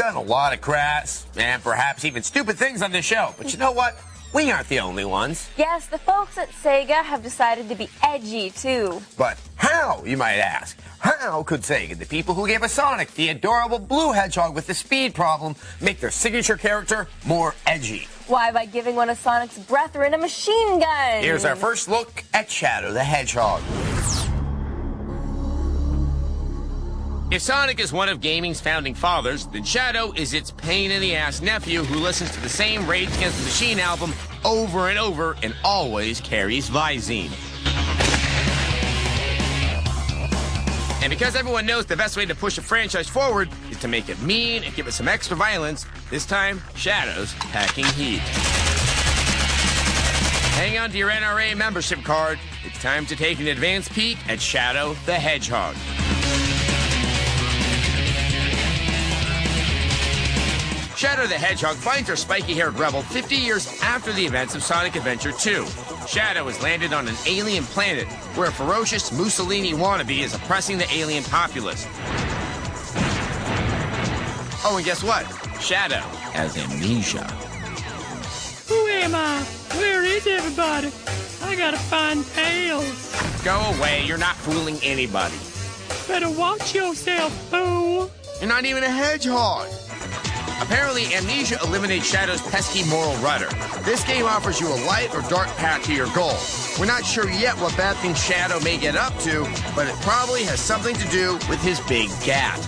done a lot of crass and perhaps even stupid things on this show. But you know what? We aren't the only ones. Yes, the folks at Sega have decided to be edgy, too. But how, you might ask? How could Sega, the people who gave us Sonic, the adorable blue hedgehog with the speed problem, make their signature character more edgy? Why, by giving one of Sonic's brethren a machine gun. Here's our first look at Shadow the Hedgehog. If Sonic is one of gaming's founding fathers, then Shadow is its pain-in-the-ass nephew who listens to the same Rage Against the Machine album over and over and always carries Visine. And because everyone knows the best way to push a franchise forward is to make it mean and give it some extra violence, this time, Shadow's packing heat. Hang on to your NRA membership card. It's time to take an advanced peek at Shadow the Hedgehog. Shadow the Hedgehog finds her spiky-haired rebel 50 years after the events of Sonic Adventure 2. Shadow has landed on an alien planet where a ferocious Mussolini wannabe is oppressing the alien populace. Oh, and guess what? Shadow has amnesia. Who am I? Where is everybody? I gotta find Tails. Go away, you're not fooling anybody. Better watch yourself, fool. You're not even a hedgehog. Apparently, amnesia eliminates Shadow's pesky moral rudder. This game offers you a light or dark path to your goal. We're not sure yet what bad things Shadow may get up to, but it probably has something to do with his big gat.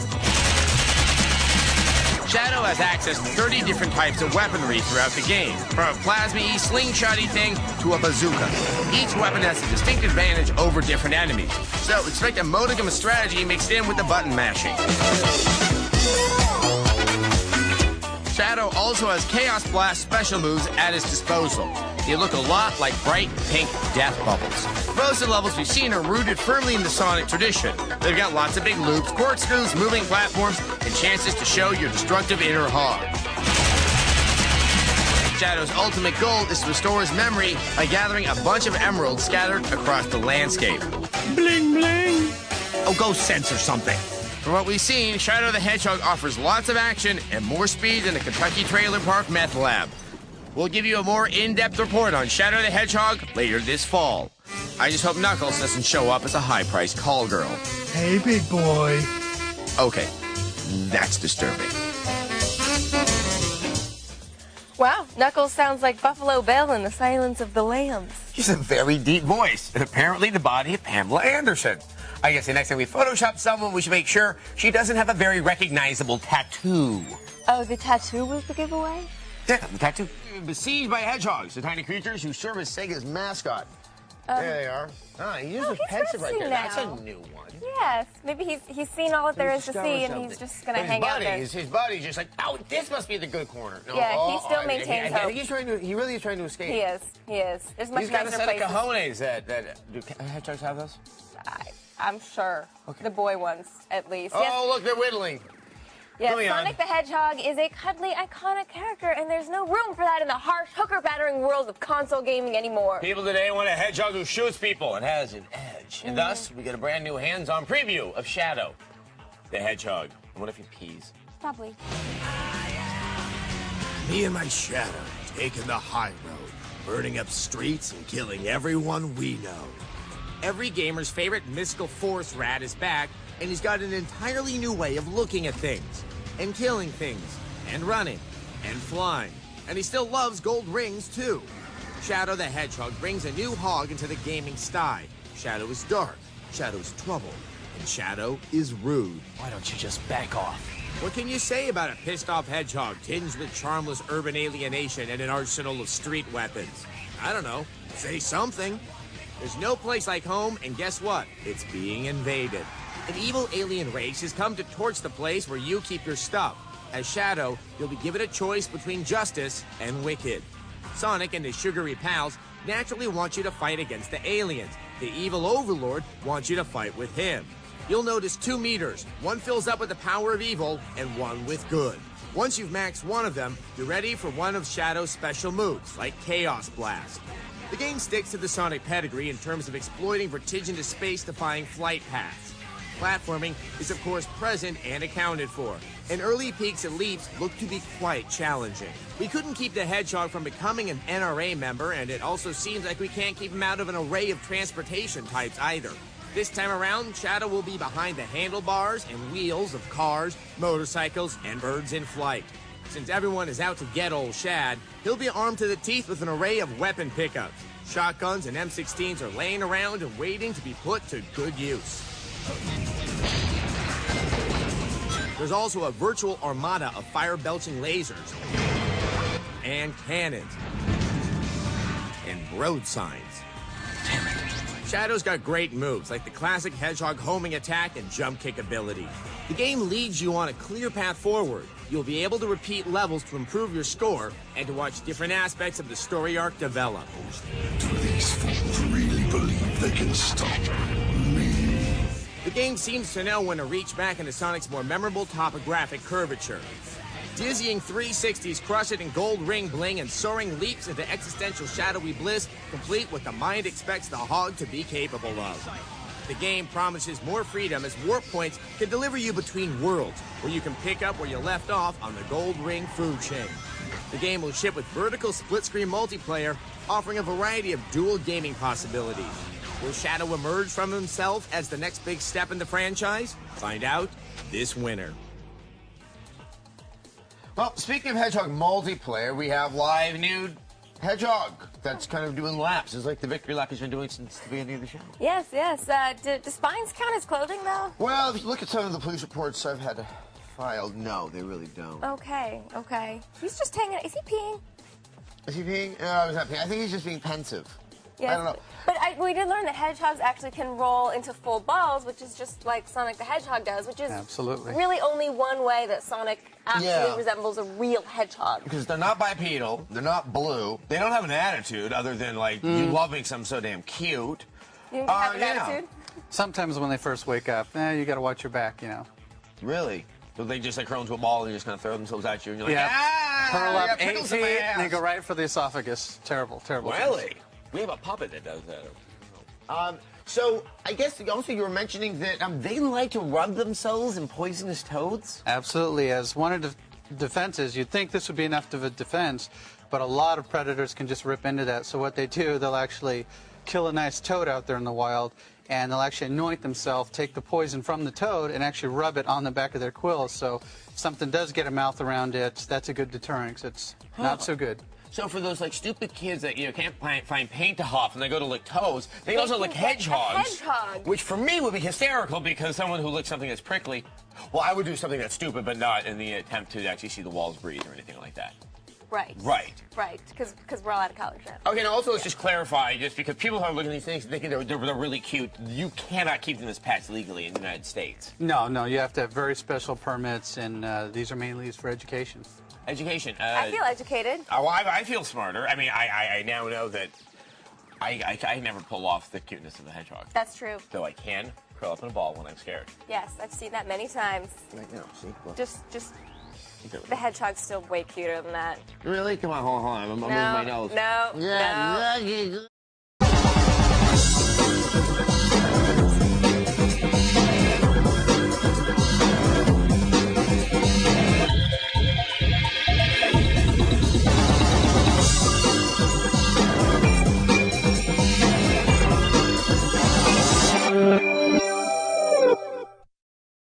Shadow has access to 30 different types of weaponry throughout the game, from a plasma-y, slingshotty thing to a bazooka. Each weapon has a distinct advantage over different enemies, so expect a modicum of strategy mixed in with the button mashing. Shadow also has Chaos Blast special moves at his disposal. They look a lot like bright pink death bubbles. Most of the levels we've seen are rooted firmly in the Sonic tradition. They've got lots of big loops, corkscrews, moving platforms, and chances to show your destructive inner hog. Shadow's ultimate goal is to restore his memory by gathering a bunch of emeralds scattered across the landscape. Bling, bling. Oh, go censor something. From what we've seen, Shadow the Hedgehog offers lots of action and more speed than a Kentucky Trailer Park meth lab. We'll give you a more in-depth report on Shadow the Hedgehog later this fall. I just hope Knuckles doesn't show up as a high-priced call girl. Hey, big boy. Okay, that's disturbing. Wow, Knuckles sounds like Buffalo Bill in The Silence of the Lambs. She's a very deep voice, and apparently the body of Pamela Anderson. I guess the next time we Photoshop someone, we should make sure she doesn't have a very recognizable tattoo. Oh, the tattoo was the giveaway? Yeah, the tattoo. Besieged by hedgehogs, the tiny creatures who serve as Sega's mascot. There they are. Ah, he uses pensive right there. Now. That's a new one. Yes, maybe he's seen all that there is to see, and he's just going to hang out there. His body's just like, oh, this must be the good corner. No, yeah, he still maintains hope. I think he's trying to. He really is trying to escape. He is. There's much He's got a nicer set places. of cojones that do hedgehogs have those? I'm sure. Okay. The boy ones, at least. Oh, yes. look, they're whittling. Yes, Sonic the Hedgehog is a cuddly, iconic character, and there's no room for that in the harsh, hooker-battering world of console gaming anymore. People today want a hedgehog who shoots people and has an edge. And thus, we get a brand new hands-on preview of Shadow the Hedgehog. What if he pees? Probably. Me and my Shadow taking the high road, burning up streets and killing everyone we know. Every gamer's favorite mystical force rat is back, and he's got an entirely new way of looking at things, and killing things, and running, and flying. And he still loves gold rings, too. Shadow the Hedgehog brings a new hog into the gaming sty. Shadow is dark, Shadow's trouble, and Shadow is rude. Why don't you just back off? What can you say about a pissed-off hedgehog tinged with charmless urban alienation and an arsenal of street weapons? I don't know. Say something. There's no place like home, and guess what? It's being invaded. An evil alien race has come to torch the place where you keep your stuff. As Shadow, you'll be given a choice between justice and wicked. Sonic and his sugary pals naturally want you to fight against the aliens. The evil overlord wants you to fight with him. You'll notice 2 meters. One fills up with the power of evil, and one with good. Once you've maxed one of them, you're ready for one of Shadow's special moves, like Chaos Blast. The game sticks to the Sonic pedigree in terms of exploiting vertiginous space-defying flight paths. platforming is of course present and accounted for. And early peaks and leaps look to be quite challenging. We couldn't keep the Hedgehog from becoming an NRA member, and it also seems like we can't keep him out of an array of transportation types either. This time around, Shadow will be behind the handlebars and wheels of cars, motorcycles, and birds in flight. Since everyone is out to get old Shad, he'll be armed to the teeth with an array of weapon pickups. Shotguns and M16s are laying around and waiting to be put to good use. There's also a virtual armada of fire-belching lasers and cannons and road signs. Damn it. Shadow's got great moves, like the classic Hedgehog homing attack and jump kick ability. The game leads you on a clear path forward. You'll be able to repeat levels to improve your score and to watch different aspects of the story arc develop. Do these fools really believe they can stop me? The game seems to know when to reach back into Sonic's more memorable topographic curvature. Dizzying 360s crush it in gold ring bling and soaring leaps into existential shadowy bliss, complete what the mind expects the hog to be capable of. The game promises more freedom as warp points can deliver you between worlds, where you can pick up where you left off on the gold ring food chain. The game will ship with vertical split-screen multiplayer, offering a variety of dual gaming possibilities. Will Shadow emerge from himself as the next big step in the franchise? Find out this winter. Well, speaking of Hedgehog multiplayer, we have live nude Hedgehog that's kind of doing laps. It's like the victory lap he's been doing since the beginning of the show. Yes, yes. Do spines count as clothing, though? Well, if you look at some of the police reports I've had filed, no, they really don't. Okay, okay. He's just hanging. Is he peeing? Is he being? No, he's not being. I think he's just being pensive. Yes. I don't know. But we did learn that hedgehogs actually can roll into full balls, which is just like Sonic the Hedgehog does, which is absolutely really only one way that Sonic actually resembles a real hedgehog. Because they're not bipedal, they're not blue, they don't have an attitude other than like you loving something so damn cute. You think they have an attitude? Sometimes when they first wake up, you got to watch your back, you know. Really? So they just like curl into a ball and just kind of throw themselves at you and you're like, curl I up got 8 pickles in my feet ass. and they go right for the esophagus. Terrible, terrible. Really? We have a puppet that does that. So I guess also you were mentioning that they like to rub themselves in poisonous toads? Absolutely. As one of the defenses, you'd think this would be enough of a defense, but a lot of predators can just rip into that. So what they do, they'll actually kill a nice toad out there in the wild, and they'll actually anoint themselves, take the poison from the toad, and actually rub it on the back of their quills. So if something does get a mouth around it, that's a good deterrent, 'cause it's not so good. So for those like stupid kids that can't find paint to huff and they go to lick toads, they also lick hedgehogs. Hedgehog. Which for me would be hysterical because someone who licks something that's prickly, well, I would do something that's stupid, but not in the attempt to actually see the walls breathe or anything like that. Right. Right. Right. Because we're all out of college now. Okay, now also let's just clarify, just because people are looking at these things thinking they're really cute, you cannot keep them as pets legally in the United States. No, you have to have very special permits, and these are mainly used for education. Education. I feel educated. Oh, I feel smarter. I mean, I now know that I never pull off the cuteness of the hedgehog. That's true. Though I can curl up in a ball when I'm scared. Yes, I've seen that many times. Right now, see? Look. Just the hedgehog's still way cuter than that. Really? Come on, hold on. I'm moving my nose. No. No.